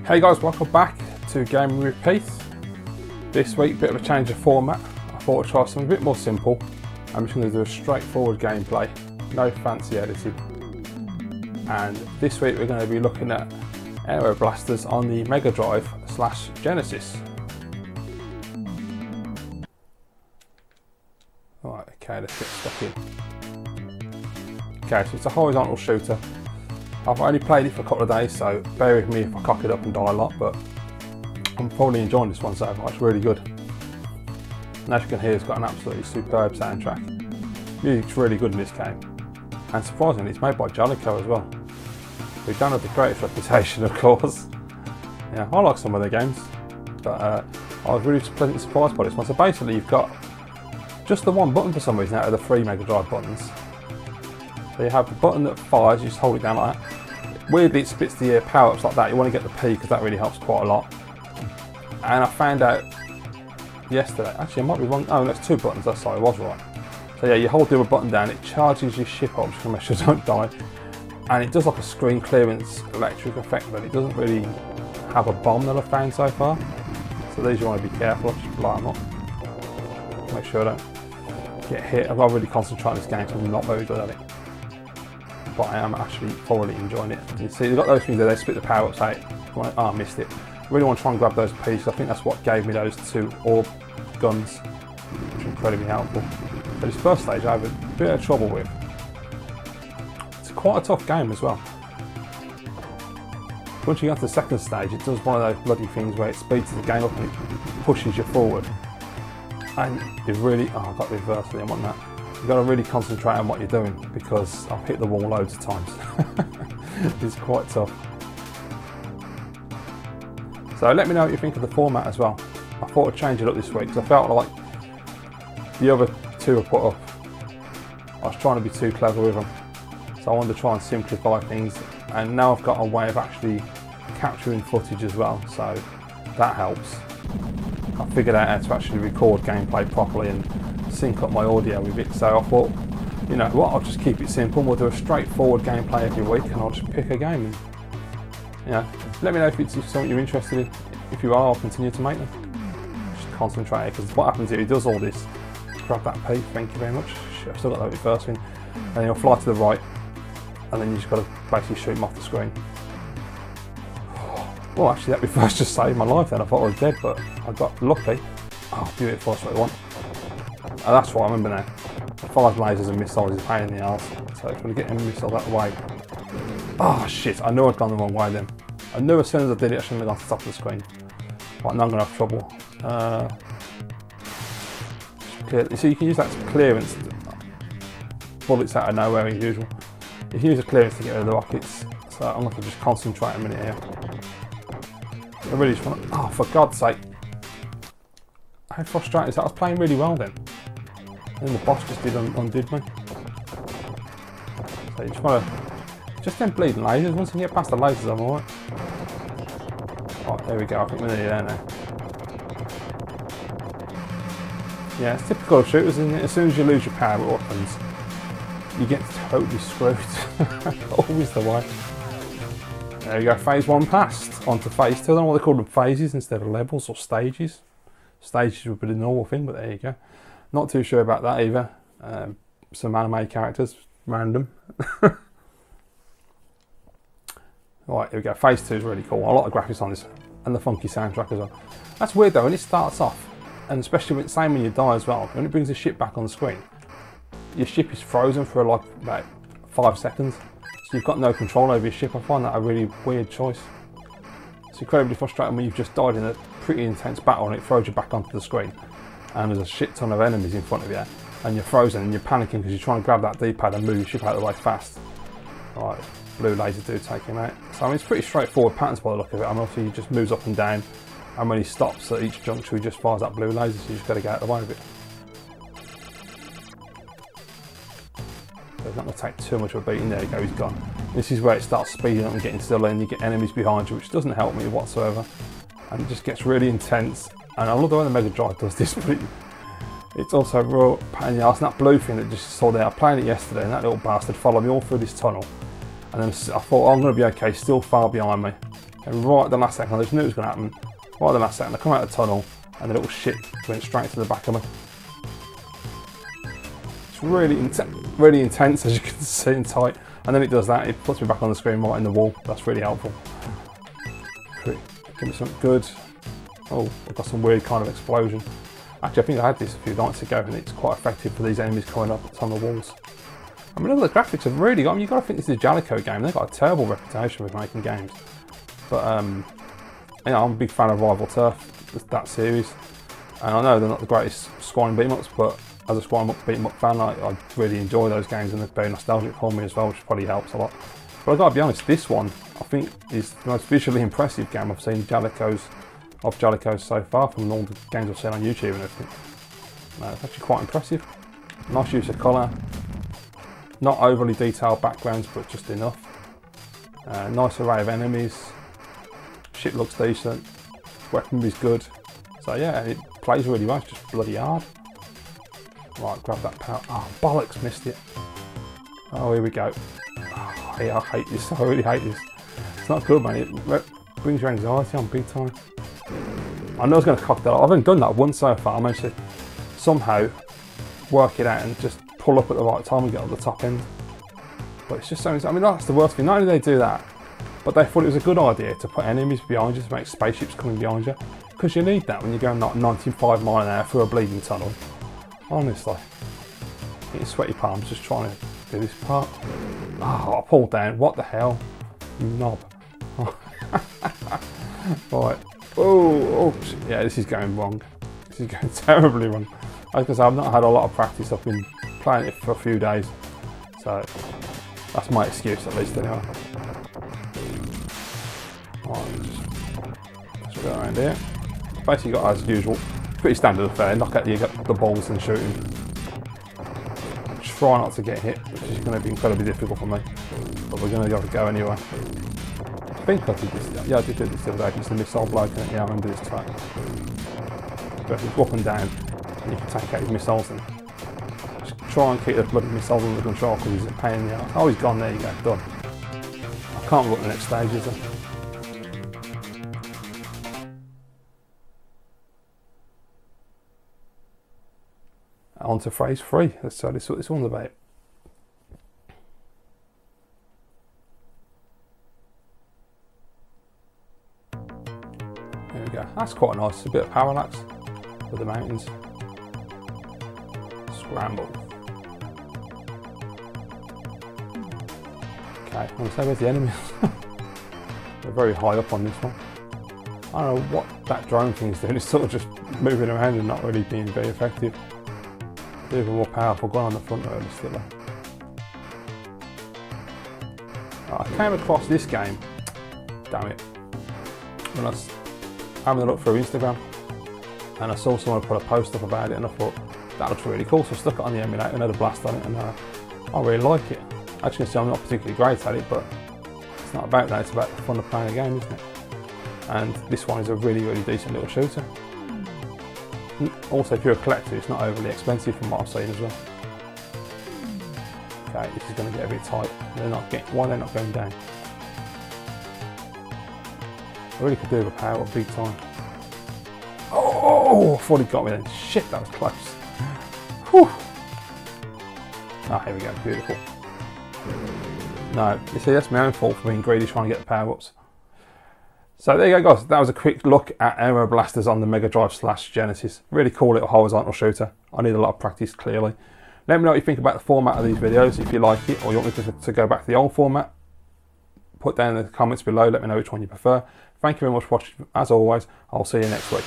Hey guys, welcome back to Game Repeat. This week, bit of a change of format. I thought I'd try something a bit more simple. I'm just going to do a straightforward gameplay, no fancy editing. And this week we're going to be looking at Aero blasters on the Mega Drive / Genesis. Right, okay, let's get stuck in. Okay, so it's a horizontal shooter. I've only played it for a couple of days, so bear with me if I cock it up and die a lot, but I'm probably enjoying this one so far. It's really good. And as you can hear, it's got an absolutely superb soundtrack. Music's really good in this game. And surprisingly, it's made by Jolico as well. Who don't have the greatest reputation, of course. Yeah, I like some of their games, but I was really pleasantly surprised by this one. So basically, you've got just the one button for some reason out of the 3 Mega Drive buttons. So you have the button that fires, you just hold it down like that. Weirdly, it splits the power-ups like that. You want to get the P because that really helps quite a lot. And I found out yesterday, actually I might be wrong, oh that's 2 buttons, that's sorry, I was right. So yeah, you hold the other button down, it charges your ship up just to make sure you don't die. And it does like a screen clearance electric effect, but it doesn't really have a bomb that I've found so far. So these you want to be careful of, just blow them up. Make sure I don't get hit. I've got to really concentrate on this game because I'm not very good at it. But I am actually thoroughly enjoying it. You see, they've got those things there, they split the power-ups out. Oh, I missed it. Really want to try and grab those pieces. I think that's what gave me those 2 orb guns, which are incredibly helpful. But this first stage I have a bit of trouble with. It's quite a tough game as well. Once you get to the second stage, it does one of those bloody things where it speeds the game up and it pushes you forward. And you really, oh, I've got the reverse, I didn't want that. You've got to really concentrate on what you're doing because I've hit the wall loads of times. It's quite tough. So let me know what you think of the format as well. I thought I'd change it up this week because I felt like the other 2 I put up, I was trying to be too clever with them. So I wanted to try and simplify things, and now I've got a way of actually capturing footage as well, so that helps. I figured out how to actually record gameplay properly and sync up my audio with it, so I thought, you know what, I'll just keep it simple. We'll do a straightforward gameplay every week and I'll just pick a game. And, you know, let me know if it's something you're interested in. If you are, I'll continue to make them. Just concentrate, because what happens here, he does all this. Grab that P, thank you very much. Shit, I've still got that with the first thing. And then he'll fly to the right, and then you just got to basically shoot him off the screen. Well, actually, that first just saved my life then. I thought I was dead, but I got lucky. Oh, beautiful, that's what I want. Oh, that's what I remember now. 5 lasers and missiles is a pain in the arse. So if we get a missile that way. Oh shit, I knew I'd gone the wrong way then. I knew as soon as I did it, I shouldn't have gone to the top of the screen. Right, now I'm going to have trouble. So you can use that to clearance bullets out of nowhere as usual. You can use a clearance to get rid of the rockets. So I'm going to just concentrate a minute here. I really just want to, oh for God's sake. How frustrating is that? I was playing really well then. And the boss just undid me. So you just want to, just them bleeding lasers. Once you get past the lasers, I'm alright. Right, there we go. I think we're nearly there now. Yeah, it's typical of shooters, isn't it? As soon as you lose your power weapons, you get totally screwed. Always the way. There we go. Phase 1 passed. On to phase 2. I don't know why they call them phases instead of levels or stages. Stages would be the normal thing, but there you go. Not too sure about that either. Some anime characters, random. Right, here we go. Phase 2 is really cool. I like the graphics on this and the funky soundtrack as well. That's weird though, when it starts off, and especially when, same when you die as well, when it brings the ship back on the screen, your ship is frozen for like about 5 seconds. So you've got no control over your ship. I find that a really weird choice. It's incredibly frustrating when you've just died in a pretty intense battle and it throws you back onto the screen. And there's a shit ton of enemies in front of you and you're frozen and you're panicking because you're trying to grab that D-pad and move your ship out of the way fast. Right, blue laser do take him out. So I mean, it's pretty straightforward patterns by the look of it. I mean, obviously he just moves up and down, and when he stops at each juncture he just fires that blue laser, so you just got to get out of the way of it. So he's not going to take too much of a beating. There you go, he's gone. This is where it starts speeding up and getting to the lane. You get enemies behind you, which doesn't help me whatsoever. And it just gets really intense. And I love the way the Mega Drive does this, but it's also a real pain in the arse. And that blue thing that just saw there, I played it yesterday, and that little bastard followed me all through this tunnel. And then I thought, oh, I'm going to be okay, still far behind me. And right at the last second, I just knew it was going to happen. Right at the last second, I come out of the tunnel and the little shit went straight to the back of me. It's really intense, as you can see, and tight. And then it does that, it puts me back on the screen right in the wall. That's really helpful. Give me some good. Oh, I've got some weird kind of explosion. Actually, I think I had this a few nights ago, and it's quite effective for these enemies coming up on the walls. I mean, look at the graphics have really got. I mean, you've got to think this is a Jalico game. They've got a terrible reputation with making games. But you know, I'm a big fan of Rival Turf, that series. And I know they're not the greatest squatting beat-em-ups, but as a squatting beat-em-up fan, I really enjoy those games, and they're very nostalgic for me as well, which probably helps a lot. But I've got to be honest, this one I think is the most visually impressive game I've seen of Jalico's so far, from all the games I've seen on YouTube and everything. It's actually quite impressive. Nice use of colour. Not overly detailed backgrounds, but just enough. Nice array of enemies. Ship looks decent. Weaponry's good. So yeah, it plays really well. It's just bloody hard. Right, grab that power. Oh, bollocks, missed it. Oh, here we go. Oh, I hate this. I really hate this. It's not good, man. It brings your anxiety on big time. I know I was going to cock that up. I've only done that once so far. I managed to somehow work it out and just pull up at the right time and get up the top end. But it's just so, I mean, that's the worst thing. Not only did they do that, but they thought it was a good idea to put enemies behind you, to make spaceships coming behind you. Because you need that when you're going like 95 miles an hour through a bleeding tunnel. Honestly. Getting sweaty palms just trying to do this part. Oh, I pulled down. What the hell? You knob. Right. Oh, yeah, this is going wrong. This is going terribly wrong. Because I've not had a lot of practice. I've been playing it for a few days. So, that's my excuse at least anyway. Right, let's go around here. Basically got, as usual, pretty standard affair. Knock out the balls and shooting. Try not to get hit, which is going to be incredibly difficult for me. But we're going to have to go anyway. I think I did this. Yeah, I did this the other day. It's the missile bloke. Yeah, I remember this track. But you go up and down, and you can take out his missiles and just try and keep the bloody missiles under control because he's a pain in the ass. Oh, he's gone. There you go. Done. I can't look at the next stage, is there? On to phase 3. Let's see what this one's about. There we go. That's quite nice. A bit of parallax with the mountains. Scramble. Okay, I'm saying with the enemies. They're very high up on this one. I don't know what that drone thing is doing. It's sort of just moving around and not really being very effective. Even more powerful gun on the front row still. I came across this game, damn it, when I was having a look through Instagram, and I saw someone put a post up about it, and I thought that looks really cool, so I stuck it on the emulator and had a blast on it, and I really like it. As you can see, I'm not particularly great at it, but it's not about that, it's about the fun of playing a game, isn't it? And this one is a really, really decent little shooter. Also, if you're a collector, it's not overly expensive from what I've seen as well. Okay, this is going to get a bit tight. Why they're not going down? I really could do with a power up big time. Oh, I thought he got me then. Shit, that was close. Whew. Ah, here we go, beautiful. No, you see, that's my own fault for being greedy trying to get the power ups. So there you go, guys. That was a quick look at Aero blasters on the Mega Drive / Genesis. Really cool little horizontal shooter. I need a lot of practice, clearly. Let me know what you think about the format of these videos, if you like it, or you want me to go back to the old format. Put down in the comments below, let me know which one you prefer. Thank you very much for watching. As always, I'll see you next week.